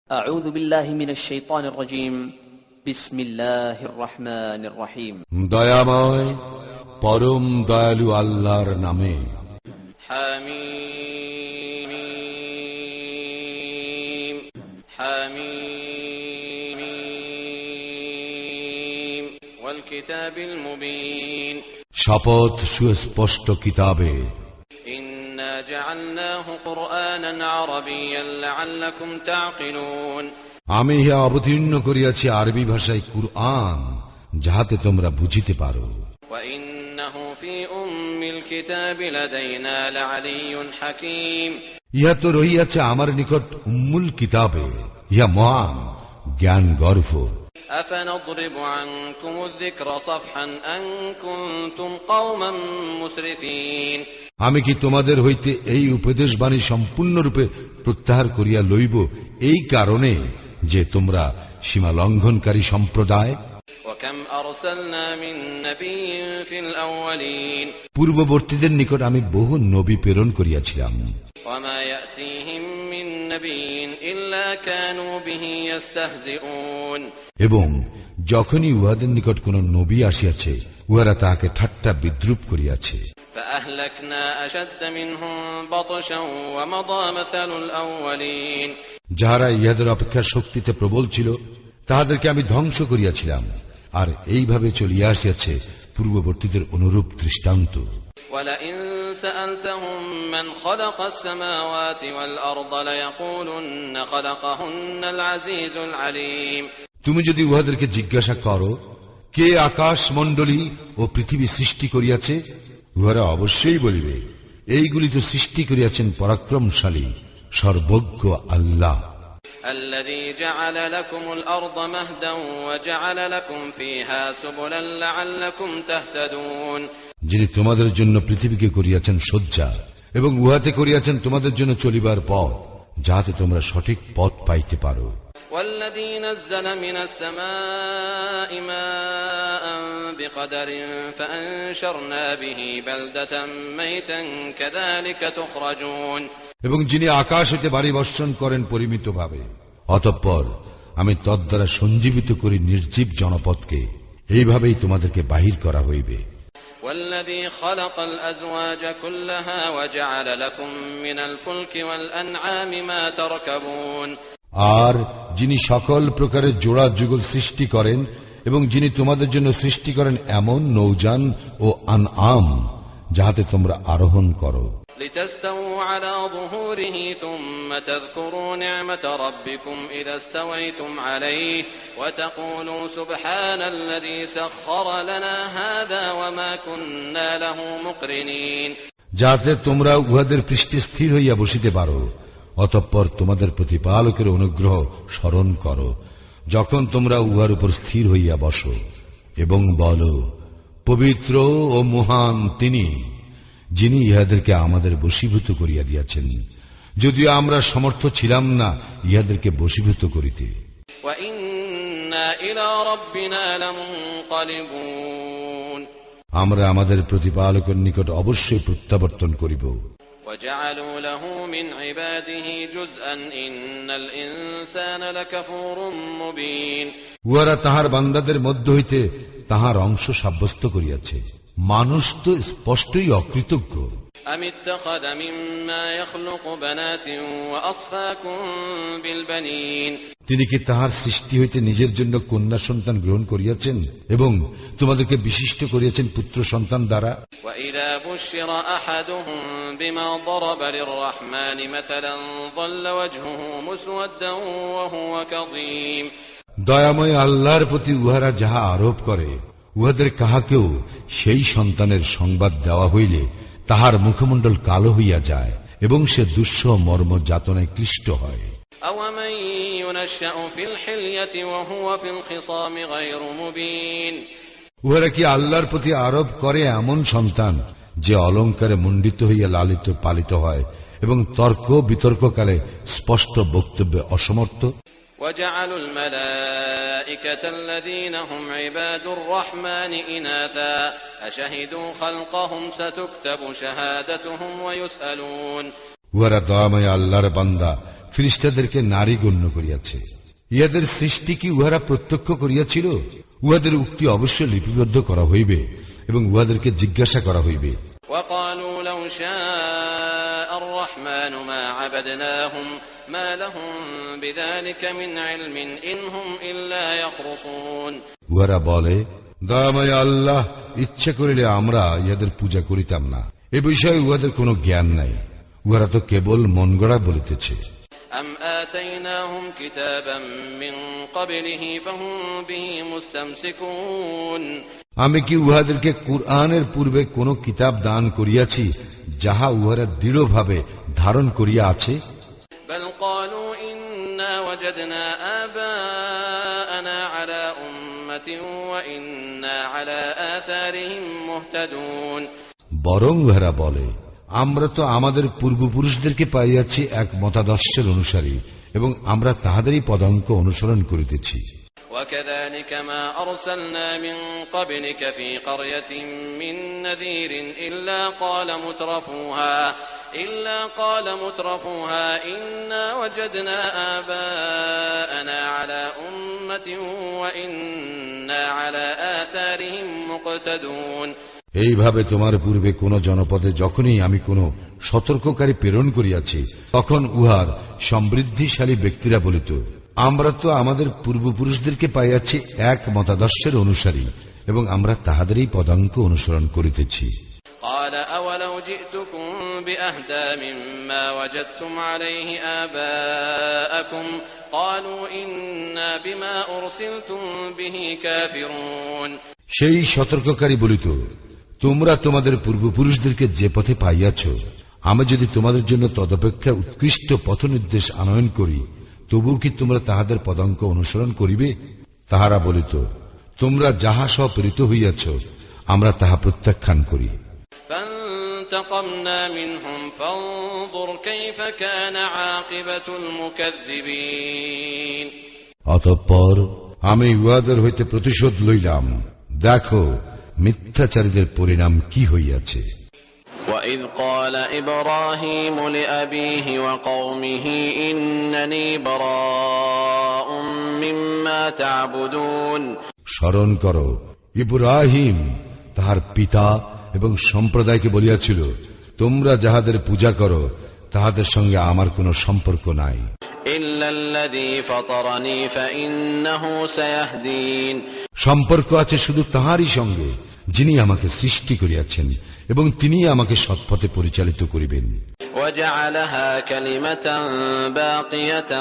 أعوذ بالله من الشيطان الرجيم بسم الله الرحمن الرحيم দয়াময় পরম দয়ালু আল্লাহর নামে। حميم حميم والكتاب المبين শপথ সুস্পষ্ট কিতাবে। إنا جعلناه قرآنا عربيا لعلكم تعقلون আমি ইহা অবতীর্ণ করিয়াছি আরবি ভাষায় কুরআন, যাহাতে তোমরা বুঝিতে পারো। وإنه في أم الكتاب لدينا لعلي حكيم ইহা তো রহিয়াছে আমার নিকট উম্মুল কিতাবে, ইহা মহান জ্ঞান গর্ভ। أفنضرب عنكم الذكر صفحا أن كنتم قوما مسرفين আমি কি তোমাদের হইতে এই উপদেশ বাণী সম্পূর্ণরূপে প্রত্যাহার করিয়া লইব এই কারণে যে তোমরা সীমা লঙ্ঘনকারী সম্প্রদায়। وكم أرسلنا من نبي في الأولين পূর্ববর্তীদের নিকট আমি বহু নবী প্রেরণ করিয়াছিলাম। وما يأتيهم من نبي إلا كانوا به يستهزئون এবং যখনই উহাদের নিকট কোন নবী আসিয়াছে, উহারা তাহাকে ঠাট্টা বিদ্রুপ করিয়াছে। فأهلكنا أشد منهم بطشا ومضى مثل الأولين যাহারা ইহাদের অপেক্ষা শক্তিতে প্রবল ছিল, তাহাদেরকে আমি ধ্বংস করিয়াছিলাম, আর এইভাবে চলিয়া আসিয়াছে পূর্ববর্তীদের অনুরূপ দৃষ্টান্ত। ولئن سألتهم من خلق السماوات والأرض ليقولن خلقهن العزيز العليم তুমি যদি উহাদেরকে জিজ্ঞাসা করো, কে আকাশ মণ্ডলী ও পৃথিবী সৃষ্টি করিয়াছে, উহারা অবশ্যই বলিবে, এইগুলি তো সৃষ্টি করিয়াছেন পরাক্রমশালী সর্বজ্ঞ আল্লাহ। الذي جعل لكم الأرض مهدا وجعل لكم فيها سبلا لعلكم تهتدون যিনি তোমাদের জন্য পৃথিবীকে করিয়াছেন শয্যা এবং উহাতে করিয়াছেন তোমাদের জন্য চলিবার পথ, যাহাতে তোমরা সঠিক পথ পাইতে পারো। والذي نزل من السماء ماء بقدر فأنشرنا به بلدة ميتا كذلك تخرجون এবং যিনি আকাশ হইতে বাড়ি বর্ষণ করেন পরিমিতভাবে, অতঃপর আমি তদ্বারা সঞ্জীবিত করি নির্জীব জনপদকে, এইভাবেই তোমাদেরকে বাহির করা হইবে। والذي خلق الأزواج كلها وجعل لكم من الفلك والأنعام ما تركبون আর যিনি সকল প্রকারের জোড়া যুগল সৃষ্টি করেন এবং যিনি তোমাদের জন্য সৃষ্টি করেন এমন নৌযান ও আনআম, যাহাতে তোমরা আরোহণ করো। لتستووا على ظهوره ثم تذكروا نعمة ربكم إذا استويتم عليه وتقولوا سبحان الذي سخر لنا هذا وما كنا له مقرنين যাতে তোমরা উহাদের পৃষ্ঠে স্থির হইয়া বসিতে পারো। অতঃপর তোমাদের প্রতিপালকের অনুগ্রহ স্মরণ করো যখন তোমরা উহার উপর স্থির হইয়া বসো, এবং বলো, পবিত্র ও মহান তিনি, যিনি ইহাদেরকে আমাদের বশীভূত করিয়া দিয়াছেন, যদিও আমরা সমর্থ ছিলাম না ইহাদেরকে বশীভূত করিতে। وَإِنَّا إِلَى رَبِّنَا لَمُنقَلِبُونَ আমরা আমাদের প্রতিপালকের নিকট অবশ্যই প্রত্যাবর্তন করিব। وَجَعَلُوا لَهُ مِنْ عِبَادِهِ جُزْءًا إِنَّ الْإِنسَانَ لَكَفُورٌ مُبِينٌ উহারা তাহার বান্দাদের মধ্য হইতে তাহার অংশ সাব্যস্ত করিয়াছে, মানুষ তো স্পষ্টই অকৃতজ্ঞ। أَمِ اتَّخَذَ مِمَّا يَخْلُقُ بَنَاتٍ وَأَصْفَاكُمْ بِالْبَنِينَ তিনি কি তাহার সৃষ্টি হইতে নিজের জন্য কন্যা সন্তান গ্রহণ করিয়াছেন এবং তোমাদেরকে বিশিষ্ট করিয়াছেন পুত্র সন্তান দ্বারা। وَإِذَا بُشِّرَ أَحَدُهُم بِمَا ضَرَبَ لِلرَّحْمَنِ مَثَلًا ظَلَّ وَجْهُهُ مُسْوَدًّا وَهُوَ كَظِيمٌ দয়াময় আল্লাহর প্রতি উহারা যাহা আরোপ করে, উহাদের কাহাকেও সেই সন্তানের সংবাদ দেওয়া হইলে তাহার মুখমণ্ডল কালো হইয়া যায় এবং সে দুঃসহ মর্ম যাতনায় ক্লিষ্ট হয়। أَوَمَن يُنَشَّأُ فِي الْحِلْيَةِ وَهُوَ فِي الْخِصَامِ غَيْرُ مُبِينٍ উহারা কি আল্লাহর প্রতি আরোপ করে এমন সন্তান যে অলঙ্কারে মণ্ডিত হইয়া লালিত পালিত হয় এবং তর্ক বিতর্ককালে স্পষ্ট বক্তব্যে অসমর্থ। وَجَعَلُوا الْمَلَائِكَةَ الَّذِينَ هُمْ عِبَادُ الرَّحْمَنِ إِنَاثًا أَشَهِدُوا خَلْقَهُمْ سَتُكْتَبُ شَهَادَتُهُمْ وَيُسْأَلُونَ উহারা দয়াময় আল্লাহর বান্দা ফেরেশতাদেরকে নারী গণ্য করিয়াছে। ইহাদের সৃষ্টি কি উহারা প্রত্যক্ষ করিয়াছিল? উহাদের উক্তি অবশ্য লিপিবদ্ধ করা হইবে এবং উহাদেরকে জিজ্ঞাসা করা হইবে। وقالوا لو شاء الرحمن ما عبدناهم ما لهم بذلك من علم إن هم إلا يخرصون। উহারা বলে, দয়াময় আল্লাহ ইচ্ছা করিলে আমরা ইহাদের পূজা করিতাম না, এ বিষয়ে উহাদের কোনো জ্ঞান নাই, উহারা তো কেবল মন গড়া বলিতেছে। أم آتيناهم كتابا من قبله فهم به مستمسكون। আমি কি উহাদেরকে কুরআনের পূর্বে কোন কিতাব দান করিয়াছি যাহা উহারা দৃঢ়ভাবে ধারণ করিয়া আছে? بل قالوا إنا وجدنا آباءنا على أمة وإنا على آثارهم مهتدون। বরং উহারা বলে, আমরা তো আমাদের পূর্বপুরুষদেরকে পাইয়াছি এক মতাদর্শের অনুসারী এবং আমরা তাহাদেরই পদাঙ্ক অনুসরণ করিতেছি। وكذلك ما أرسلنا من قبلك في قرية من نذير إلا قال مترفوها إنا وجدنا آباءنا على أمة وإنا على آثارهم مقتدون। এইভাবে তোমার পূর্বে কোন জনপদে যখনই আমি কোন সতর্ককারী প্রেরণ করিয়াছি তখন উহার সমৃদ্ধিশালী ব্যক্তিরা বলিত, আমরা তো আমাদের পূর্বপুরুষদেরকে পাইয়াছি এক মতাদর্শের অনুসারী এবং আমরা তাহাদেরই পদাঙ্ক অনুসরণ করিতেছি। قال أولو جئتكم بأهدى مما وجدتم عليه آباءكم قالوا إنا بما أرسلتم به كافرون। সেই সতর্ককারী বলিত, তোমরা তোমাদের পূর্বপুরুষদেরকে যে পথে পাইয়াছ, আমি যদি তোমাদের জন্য তদপেক্ষা উৎকৃষ্ট পথ নির্দেশ আনয়ন করি, তবুও কি তোমরা তাহাদের পদাঙ্ক অনুসরণ করিবে? তাহারা বলিত, তোমরা যাহা সব প্রেরিত হইয়াছ আমরা তাহা প্রত্যাখ্যান করি। فانتقمنا منهم فانظر كيف كان عاقبة المكذبين। অতঃপর আমি উহাদের হইতে প্রতিশোধ লইলাম, দেখো মিথ্যাচারীদের পরিণাম কি হইয়াছে। وَإِذْ قَالَ إِبْرَاهِيمُ لِأَبِيهِ وَقَوْمِهِ إِنَّنِي بَرَاءٌ مِّمَّا تَعْبُدُونَ। স্মরণ করো, ইব্রাহিম তাহার পিতা এবং সম্প্রদায়কে বলিয়াছিল, তোমরা যাহাদের পূজা করো তাহাদের সঙ্গে আমার কোনো সম্পর্ক নাই। إِلَّا الَّذِي فَطَرَنِي فَإِنَّهُ سَيَهْدِينِ। সম্পর্ক আছে শুধু তাহারই সঙ্গে যিনি আমাকে সৃষ্টি করিয়াছেন এবং তিনি আমাকে সৎপথে পরিচালিত করিবেন। وَجَعَلَهَا كَلِمَةً بَاقِيَةً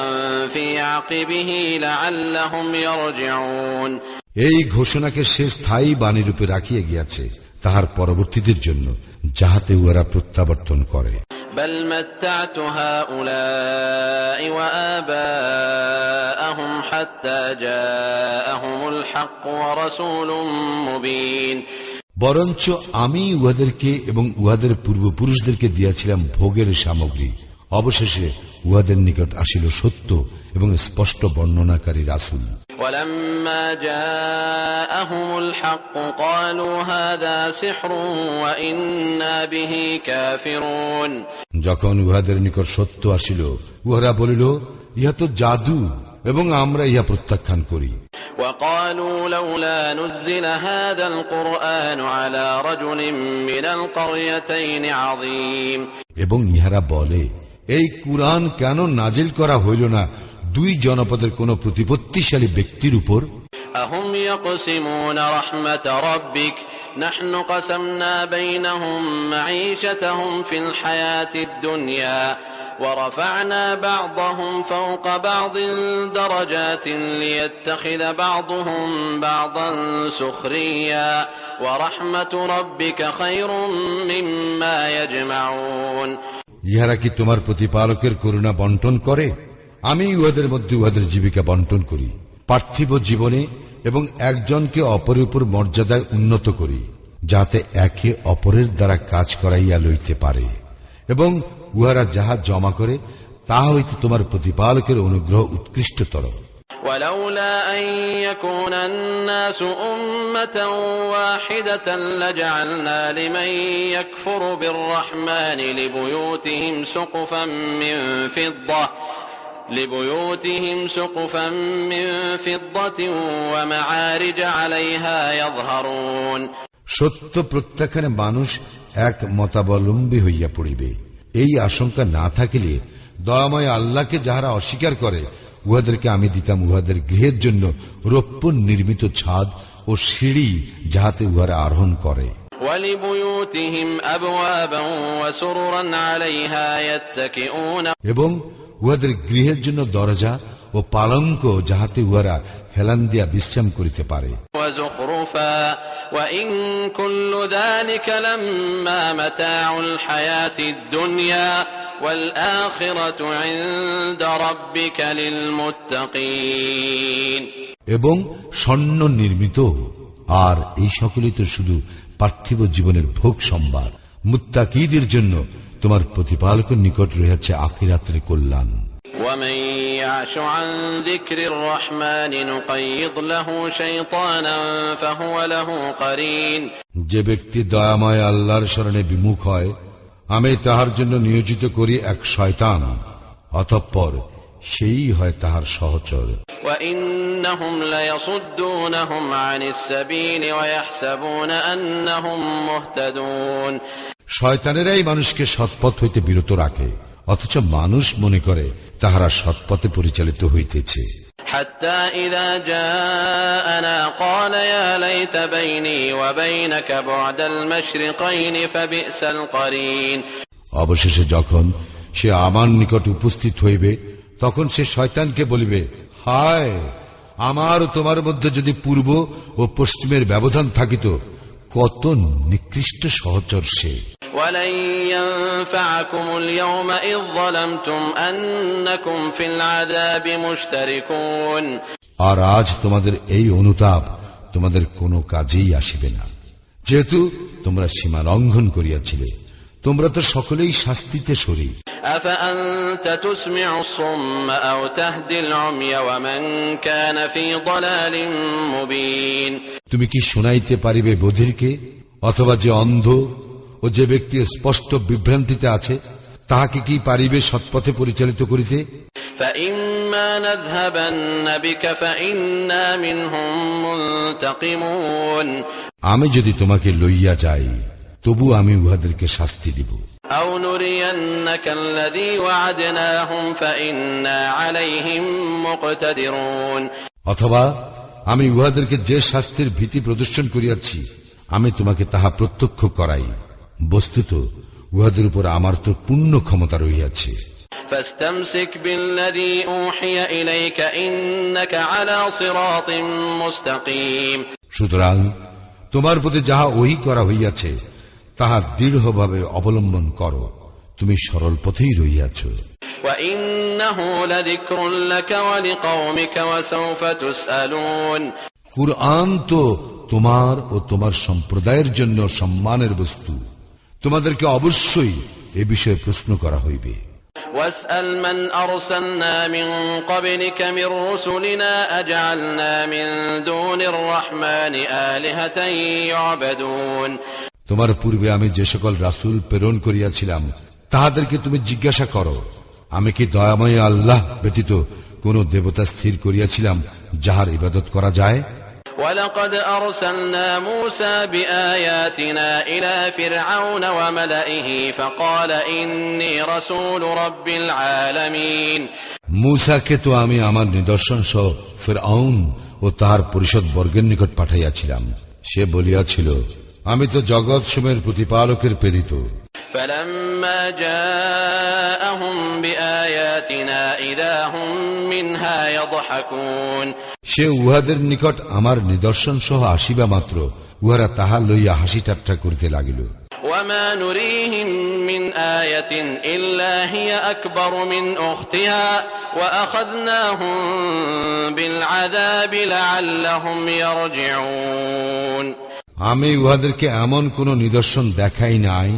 فِي عَقِبِهِ لَعَلَّهُمْ يَرْجِعُونَ। এই ঘোষণাকে সে স্থায়ী বাণীরূপে রাখিয়া গিয়াছে তাহার পরবর্তীদের জন্য, যাহাতে উহারা প্রত্যাবর্তন করে। بل متعت هؤلاء وآباءهم حتى جاءهم الحق ورسول مبين। বরঞ্চ আমি উহাদেরকে এবং উহাদের পূর্বপুরুষদেরকে দিয়াছিলাম ভোগের সামগ্রী, অবশেষে উহাদের নিকট আসিল সত্য এবং স্পষ্ট বর্ণনাকারী রাসূল। ولما جاءهم الحق قالوا هذا سحر وإنا به كافرون। যখন উহাদের নিকট সত্য আসিল উহারা বলিল, ইহা তো জাদু এবং আমরা ইহা প্রত্যাখ্যান করি। وقالوا لولا نزل هذا القرآن على رجل من القريتين عظيم। এবং ইহারা বলে, এই কুরআন কেন নাজিল করা হইল না দুই জনপদের কোন প্রতিপত্তিশালী ব্যক্তির উপর? أهم يقسمون رحمة ربك نحن قسمنا بينهم معيشتهم في الحياة الدنيا ورفعنا بعضهم فوق بعض درجات ليتخذ بعضهم بعضا سخريا ورحمة ربك خير مما يجمعون। ইহারা কি তোমার প্রতিপালকের করুণা বন্টন করে? আমি উহাদের মধ্যে উহাদের জীবিকা বন্টন করি পার্থিব জীবনে এবং একজনকে অপরের উপর মর্যাদায় উন্নত করি, যাতে একে অপরের দ্বারা কাজ করাইয়া লইতে পারে, এবং উহারা যাহা জমা করে তাহা হইতে তোমার প্রতিপালকের অনুগ্রহ উৎকৃষ্টতর। ولولا أن يكون الناس أمة واحدة لجعلنا لمن يكفر بالرحمن لبيوتهم سقفا من فضة ومعارج عليها يظهرون সত্য প্রত্যাখ্যানে মানুষ এক মতাবলম্বী হইয়া পড়িবে। এই আশঙ্কা না থাকিলে দয়াময় আল্লাহকে যাহারা অস্বীকার করে উহাদেরকে আমি দিতাম উহাদের গৃহের জন্য রৌপ্য নির্মিত ছাদ ও সিঁড়ি, যাহাতে উহারা আরোহণ করে। এবং উহাদের গৃহের জন্য দরজা ও পালঙ্ক, যাহাতে উহারা হেলান দিয়া বিশ্রাম করিতে পারে। এবং স্বর্ণ নির্মিত, আর এই সকলেই তো শুধু পার্থিব জীবনের ভোগ সম্ভার। মুত্তাকীদের জন্য তোমার প্রতিপালকের নিকট রয়েছে আখিরাতের কল্যাণ। যে ব্যক্তি দয়াময় আল্লাহর শরণে বিমুখ হয়, আমি তাহার জন্য নিয়োজিত করি এক শয়তান, অতঃপর সেই হয় তাহার সহচর। শয়তানেরাই মানুষকে সৎপথ হইতে বিরত রাখে, অথচ মানুষ মনে করে তাহারা সৎপথে পরিচালিত হইতেছে। অবশেষে যখন সে আমার নিকট উপস্থিত হইবে, তখন সে শয়তানকে বলিবে, হায়, আমার তোমার মধ্যে যদি পূর্ব ও পশ্চিমের ব্যবধান থাকিত, কত নিকৃষ্ট সহচর সে। আর আজ তোমাদের এই অনুতাপ তোমাদের কোনো কাজেই আসিবে না, যেহেতু তোমরা সীমা লঙ্ঘন করিয়াছিলে। তোমরা তো সকলেই শাস্তিতে সরি। তুমি কি শুনাইতে পারিবে বধিরকে, অথবা যে অন্ধ ও যে ব্যক্তি স্পষ্ট বিভ্রান্তিতে আছে, তাহাকে কি পারিবে সৎপথে পরিচালিত করিতে? আমি যদি তোমাকে লইয়া যাই, তবু আমি উহাদেরকে শাস্তি দিব। অথবা আমি উহাদেরকে যে শাস্তির ভীতি প্রদর্শন করিয়াছি, আমি তোমাকে তাহা প্রত্যক্ষ করাই। বস্তুত উহাদের উপর আমার তো পূর্ণ ক্ষমতা রহিয়াছে। সুতরাং তোমার প্রতি যাহা ওহী করা হইয়াছে, তাহা দৃঢ়ভাবে অবলম্বন করো, তুমি সরল পথেই রহিয়াছ। কুরআন তো তোমার ও তোমার সম্প্রদায়ের জন্য সম্মানের বস্তু, তোমাদেরকে অবশ্যই এ বিষয়ে প্রশ্ন করা হইবে। واسأل من أرسلنا من قبلك من رسلنا أجعلنا من دون الرحمن آلهة يعبدون তোমার পূর্বে আমি যে সকল রাসূল প্রেরণ করিয়াছিলাম, তাহাদেরকে তুমি জিজ্ঞাসা করো, আমি কি দয়াময় আল্লাহ ব্যতীত কোন দেবতা স্থির করিয়াছিলাম যাহার ইবাদত করা যায়? ولقد أرسلنا موسى بآياتنا إلى فرعون وملئه فقال إني رسول رب العالمين মূসাকে তো আমি আমার নিদর্শন সহ ফিরআউন ও তাহার পরিষদ বর্গের নিকট পাঠাইয়াছিলাম। সে বলিয়াছিল, আমি তো জগৎ সমূহের প্রতিপালকের প্রেরিত। فلما جاءهم بآياتنا إذا هم منها يضحكون সে উহাদের নিকট আমার নিদর্শন সহ আসিবা মাত্র উহারা তাহা লইয়া হাসি ঠাট্টা করিতে লাগিল। وما نريهم من آية إلا هي أكبر من أختها وأخذناهم بالعذاب لعلهم يرجعون আমি উহাদেরকে এমন কোন নিদর্শন দেখাই নাই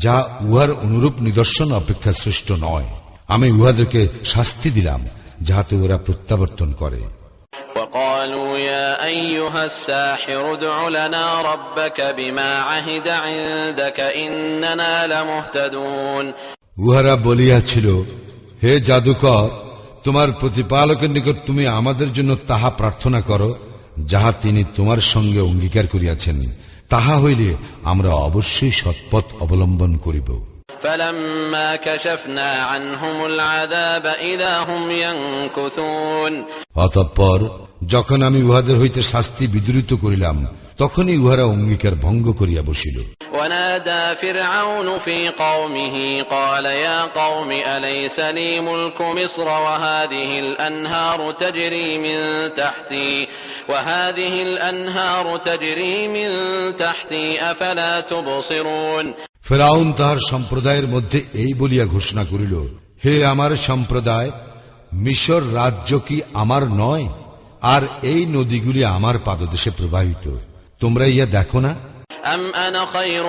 যা উহার অনুরূপ নিদর্শন অপেক্ষা শ্রেষ্ঠ নয়। আমি উহাদেরকে শাস্তি দিলাম যাহাতে ওরা প্রত্যাবর্তন করে, وقالوا يا أيها الساحر ادع لنا ربك بما عهد عندك إننا لمهتدون উহারা বলিয়াছিল, হে জাদুকর, তোমার প্রতিপালকের নিকট তুমি আমাদের জন্য তাহা প্রার্থনা করো যাহা তিনি তোমার সঙ্গে অঙ্গীকার করিয়াছেন, তাহা হইলে আমরা অবশ্যই সৎপথ অবলম্বন করিব। فلما كشفنا عنهم العذاب إذا هم ينكثون অতঃপর যখন আমি উহাদের হইতে শাস্তি বিদূরিত করিলাম, তখনই উহারা অঙ্গীকার ভঙ্গ করিয়া বসিল। ونادى فرعون في قومه قال يا قوم أليس لي ملك مصر وهذه الأنهار تجري من تحتي أفلا تبصرون ফেরাউন তাহার সম্প্রদায়ের মধ্যে এই বলিয়া ঘোষণা করিল, হে আমার সম্প্রদায়, মিশর রাজ্য কি আমার নয়? আর এই নদীগুলি আমার পাদদেশে প্রবাহিত, তোমরা ইয়া দেখো না? أم أنا خير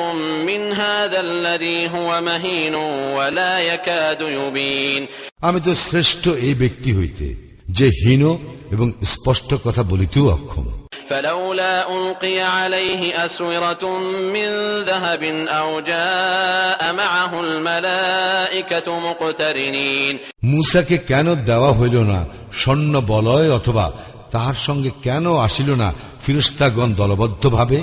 من هذا الذي هو مهين ولا يكاد يبين আমি তো শ্রেষ্ঠ এই ব্যক্তি হইতে যে হীন এবং স্পষ্ট কথা বলিতেও অক্ষম। فلولا ألقي عليه أسورة من ذهب أو جاء معه الملائكة مقترنين মূসাকে কেন দেওয়া হইল না স্বর্ণ বলয়, অথবা তাহার সঙ্গে কেন আসিল না ফেরেশতাগণ দলবদ্ধভাবে?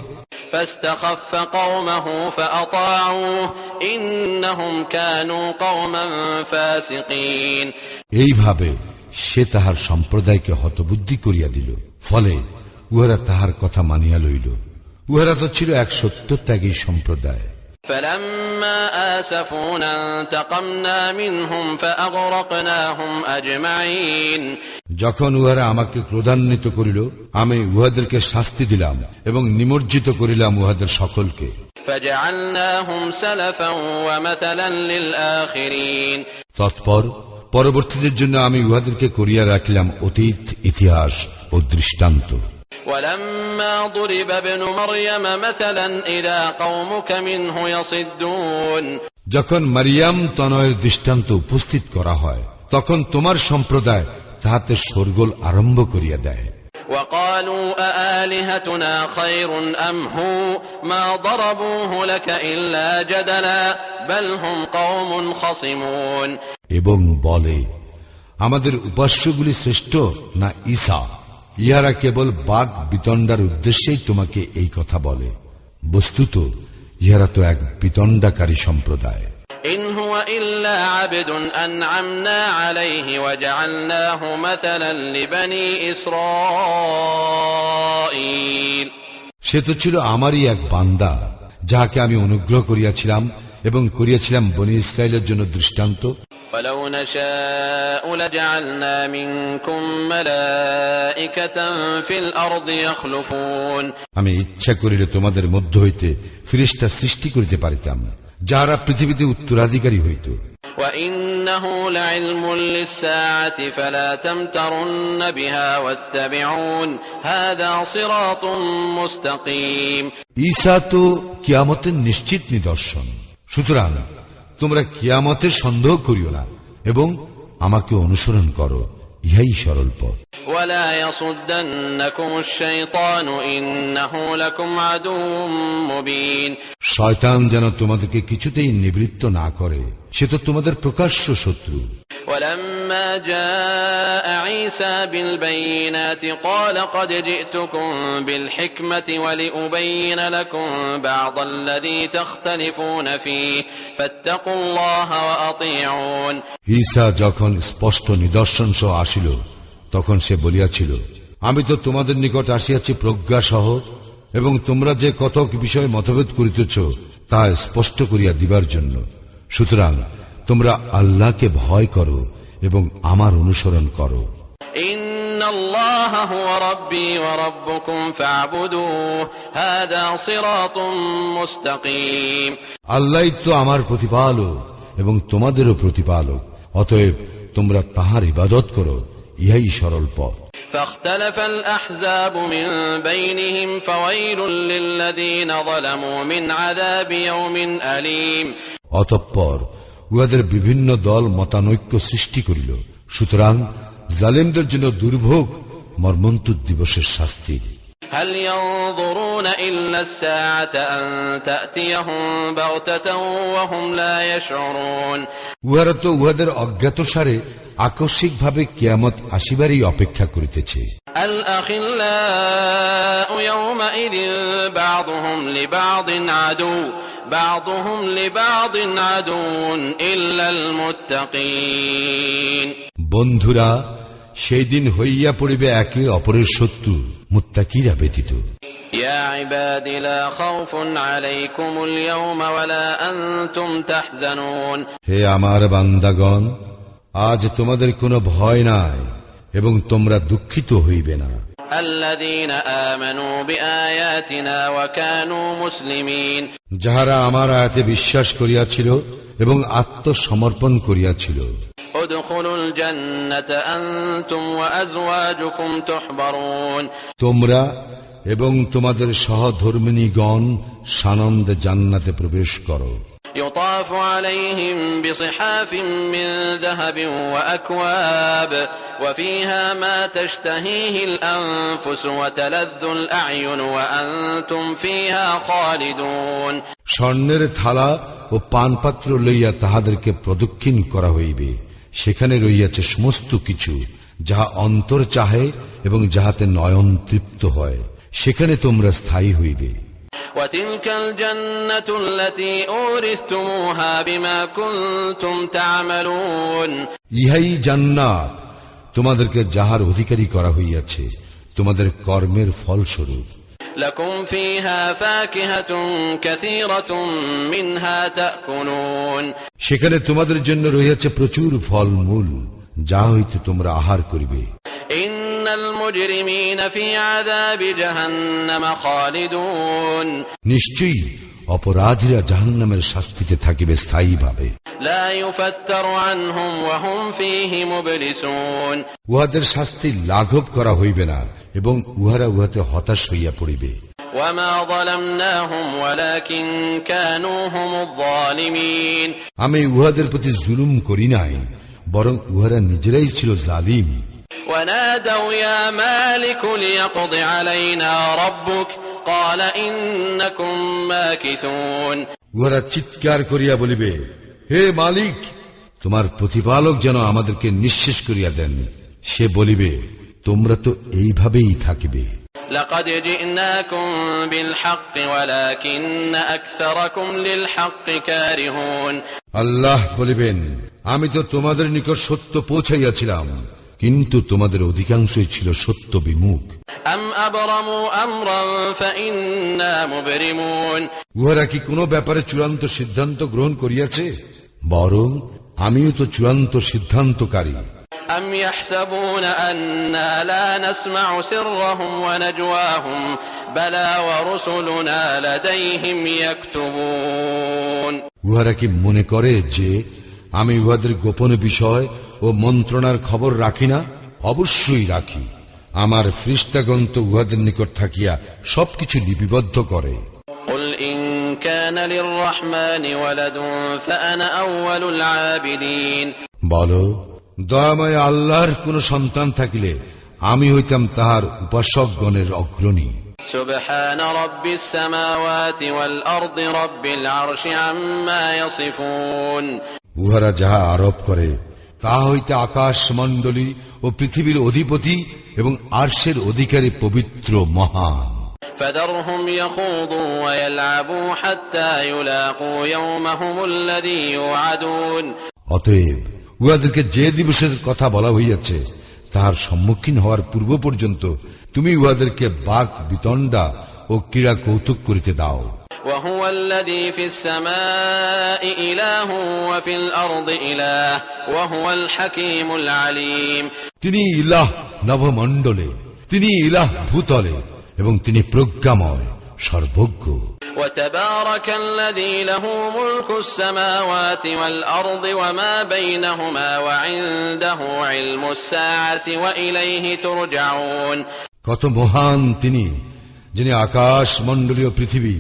فاستخف قومه فأطاعوه إنهم كانوا قوما فاسقين এইভাবে সে তাহার সম্প্রদায়কে হতবুদ্ধি করিয়া দিল, ফলে উহারা তাহার কথা মানিয়া লইল। উহারা তো ছিল এক সত্যত্যাগী সম্প্রদায়। فلما آسفونا انتقمنا منهم فأغرقناهم أجمعين যখন উহারা আমাকে ক্রোধান্বিত করিল, আমি উহাদেরকে শাস্তি দিলাম এবং নিমজ্জিত করিলাম উহাদের সকলকে। فجعلناهم سلفا ومثلا للآخرين তৎপর পরবর্তীদের জন্য আমি উহাদেরকে করিয়া রাখিলাম অতীত ইতিহাস ও দৃষ্টান্ত। ولما ضرب ابن مريم مثلا إذا قومك منه يصدون যখন মারিয়াম তনয়ের দৃষ্টান্ত উপস্থিত করা হয়, তখন তোমার সম্প্রদায় তাহাতে শোরগোল আরম্ভ করিয়া দেয়। وقالوا أآلهتنا خير أم هو ما ضربوه لك إلا جدلا بل هم قوم خصمون এবং বলে, আমাদের উপাস্যগুলি শ্রেষ্ঠ না ঈসা? ইহারা কেবল বাক বিতণ্ডার উদ্দেশ্যেই তোমাকে এই কথা বলে। বস্তুত ইহারা তো এক বিতণ্ডাকারী সম্প্রদায়। إن هو إلا عبد أنعمنا عليه وجعلناه مثلا لبني إسرائيل সে তো ছিল আমারই এক বান্দা, যাহাকে আমি অনুগ্রহ করিয়াছিলাম এবং করিয়াছিলাম বনি ইসরায়েলের জন্য দৃষ্টান্ত। ولو نشاء لجعلنا منكم ملائكة في الأرض يخلفون আমি ইচ্ছা করিলে তোমাদের মধ্য হইতে ফেরেশতা সৃষ্টি করিতে পারিতাম, যাহারা পৃথিবীতে উত্তরাধিকারী হইত। وإنه لعلم للساعة فلا تمترن بها واتبعون هذا صراط مستقيم ঈসা তো কিয়ামতের নিশ্চিত নিদর্শন, সুতরাং তোমরা কিয়ামতের সন্দেহ করিও না এবং আমাকে অনুসরণ করো, ইহাই সরল পথ। ولا يصدنكم الشيطان إنه لكم عدو مبين শয়তান যেন তোমাদেরকে কিছুতেই নিবৃত্ত না করে, সে তো তোমাদের প্রকাশ্য শত্রু। ولما جاء عيسى بالبينات قال قد جئتكم بالحكمة ولأبين لكم بعض الذي تختلفون فيه فاتقوا الله وأطيعون ঈসা যখন স্পষ্ট নিদর্শন সহ আসিল, তখন সে বলিয়াছিল, আমি তো তোমাদের নিকট আসিয়াছি প্রজ্ঞা সহ, এবং তোমরা যে কতক বিষয়ে মতভেদ করিতেছ তা স্পষ্ট করিয়া দিবার জন্য। সুতরাং তোমরা আল্লাহকে ভয় করো এবং আমার অনুসরণ করো। ইন্নাল্লাহা হুয়া রাব্বী ওয়া রাব্বুকুম ফা'বুদুহু হাযা সিরাতুম মুস্তাকিম আল্লাহই তো আমার প্রতিপালক এবং তোমাদেরও প্রতিপালক, অতএব তোমরা তাহার ইবাদত করো, ইহাই সরল পথ। فاختلف الأحزاب من بينهم فويل للذين ظلموا من عذاب يوم أليم অতঃপর উহাদের বিভিন্ন দল মতানৈক্য সৃষ্টি করিল, সুতরাং জালেমদের জন্য দুর্ভোগ মর্মন্তুদ দিবসের শাস্তি। هل ينظرون إلا الساعة أن تأتيهم بغتة وهم لا يشعرون উহারা তো উহাদের অজ্ঞাতসারে আকস্মিকভাবে কিয়ামত আসিবারই অপেক্ষা করিতেছে। الأخلاء يومئذ بعضهم لبعض عدو إلا المتقين বন্ধুরা সেই দিন হইয়া পড়িবে একে অপরের শত্রু, মুত্তাকিরা ব্যতীত। يا عباد لا خوف عليكم اليوم ولا أنتم تحزنون হে আমার বান্দাগণ, আজ তোমাদের কোনো ভয় নাই এবং তোমরা দুঃখিত হইবে না। الذين آمنوا بآياتنا وكانوا مسلمين যাহারা আমার আয়াতে বিশ্বাস করিয়াছিল এবং আত্মসমর্পণ করিয়াছিল। ادخلوا الجنة أنتم وأزواجكم تحبرون তোমরা এবং তোমাদের সহধর্মিণীগণ সানন্দে জান্নাতে প্রবেশ করো। يطاف عليهم بصحاف من ذهب وأكواب وفيها ما تشتهيه الأنفس وتلذ الأعين وأنتم فيها خالدون স্বর্ণের থালা ও পানপাত্র লইয়া তাহাদেরকে প্রদক্ষিণ করা হইবে। সেখানে রইয়াছে সমস্ত কিছু যাহা অন্তর চাহে এবং যাহাতে নয়ন তৃপ্ত হয়, সেখানে তোমরা স্থায়ী হইবে। وتلك الجنة التي أورثتموها بما كنتم تعملون ইহাই জান্নাত, তোমাদেরকে যাহার অধিকারী করা হইয়াছে তোমাদের কর্মের ফলস্বরূপ। لكم فيها فاكهة كثيرة منها تأكلون সেখানে তোমাদের জন্য রহিয়াছে প্রচুর ফলমূল, যা হইতে তোমরা আহার করিবে। إن المجرمين في عذاب جهنم خالدون নিশ্চয়ই অপরাধীরা জাহান্নামের শাস্তিতে থাকিবে স্থায়ীভাবে। لا يفتر عنهم وهم فيه مبلسون উহাদের শাস্তি লাঘব করা হইবে না এবং উহারা উহাতে হতাশ হইয়া পড়িবে। وما ظلمناهم ولكن كانوا هم الظالمين আমি উহাদের প্রতি জুলুম করি নাই, বরং উহারা নিজেরাই ছিল জালিম। ونادوا يا مالك ليقض علينا ربك قال إنكم ماكثون উহারা চিৎকার করিয়া বলিবে, হে মালিক, তোমার প্রতিপালক যেন আমাদেরকে নিঃশেষ করিয়া দেন। সে বলিবে, তোমরা তো এইভাবেই থাকিবে। لقد جئناكم بالحق ولكن أكثركم للحق كارهون আল্লাহ বলিবেন, আমি তো তোমাদের নিকট সত্য পৌঁছাইয়াছিলাম, কিন্তু তোমাদের অধিকাংশই ছিল সত্য বিমুখ। أم أبرموا أمرا فإنا مبرمون উহারা কি কোনো ব্যাপারে চূড়ান্ত সিদ্ধান্ত গ্রহণ করিয়াছে? বরং আমিও তো চূড়ান্ত সিদ্ধান্তকারী। أم يحسبون أنا لا نسمع سرهم ونجواهم بلى ورسلنا لديهم يكتبون উহারা কি মনে করে যে আমি উহাদের গোপন বিষয় ও মন্ত্রণার খবর রাখি না? অবশ্যই রাখি। আমার ফেরেশতাগণ তো উহাদের নিকট থাকিয়া সবকিছু লিপিবদ্ধ করে। قل إن كان للرحمن ولد فأنا أول العابدين বলো, দয়াময় আল্লাহর কোন সন্তান থাকিলে আমি হইতাম তাহার উপাসকগণের অগ্রণী। سبحان رب السماوات والأرض رب العرش عما يصفون উহারা যাহা আরোপ করে তাহা হইতে আকাশ মণ্ডলী ও পৃথিবীর অধিপতি এবং আরশের অধিকারী পবিত্র মহান। فذرهم يخوضوا ويلعبوا حتى يلاقوا يومهم الذي يوعدون অতএব উহাদেরকে যে দিবসের কথা বলা হইয়াছে তাহার সম্মুখীন হওয়ার পূর্ব পর্যন্ত তুমি উহাদেরকে বাক বিতণ্ডা ও ক্রীড়া কৌতুক করিতে দাও। وهو الذي في السماء إله وفي الأرض إله وهو الحكيم العليم তিনি ইলাহ নভমণ্ডলে, তিনি ইলাহ ভূতলে এবং তিনি প্রজ্ঞাময় সর্বজ্ঞ। وتبارك الذي له ملك السماوات والأرض وما بينهما وعنده علم الساعة وإليه ترجعون কত মহান তিনি, যিনি আকাশ মণ্ডলীয় পৃথিবী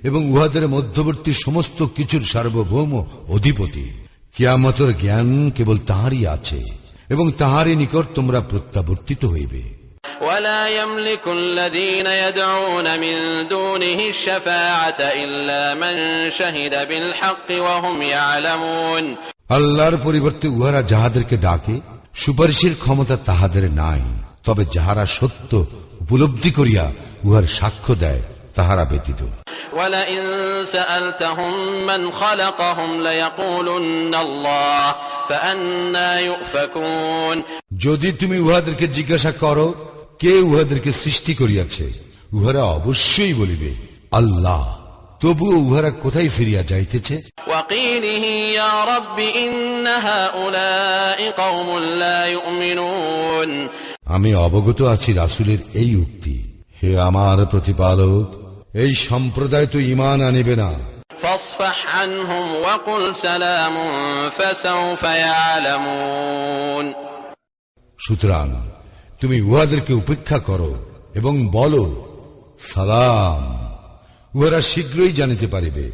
এবং উহাদের মধ্যবর্তী সমস্ত কিছুর সার্বভৌম অধিপতি। কিয়ামতের জ্ঞান কেবল তাহারই আছে এবং তাহারই নিকট তোমরা প্রত্যাবর্তিত হইবে। ولا يملك الذين يدعون من دونه الشفاعة إلا من شهد بالحق وهم يعلمون আল্লাহর পরিবর্তে উহারা যাহাদেরকে ডাকে সুপারিশের ক্ষমতা তাহাদের নাই, তবে যাহারা সত্য উপলব্ধি করিয়া উহার সাক্ষ্য দেয় তাহারা ব্যতীত। وَلَئِن سَأَلْتَهُم مَّنْ خَلَقَهُمْ لَيَقُولُنَّ اللَّهُ فَأَنَّىٰ يُؤْفَكُونَ যদি তুমি উহাদেরকে জিজ্ঞাসা করো কে উহাদেরকে সৃষ্টি করিয়াছে, উহারা অবশ্যই বলিবে আল্লাহ, তবুও উহারা কোথায় ফিরিয়া যাইতেছে? وَقِيلِهِ يَا رَبِّ إِنَّ هَٰؤُلَاءِ قَوْمٌ لَّا يُؤْمِنُونَ আমি অবগত আছি রাসূলের এই উক্তি, হে আমার প্রতিপালক, এই সম্প্রদায় তো ঈমান আনিবে না। فاصفح عنهم وقل سلام فسوف يعلمون সুতরাং তুমি উহাদেরকে উপেক্ষা করো এবং বলো সালাম, উহারা শীঘ্রই জানিতে পারিবে।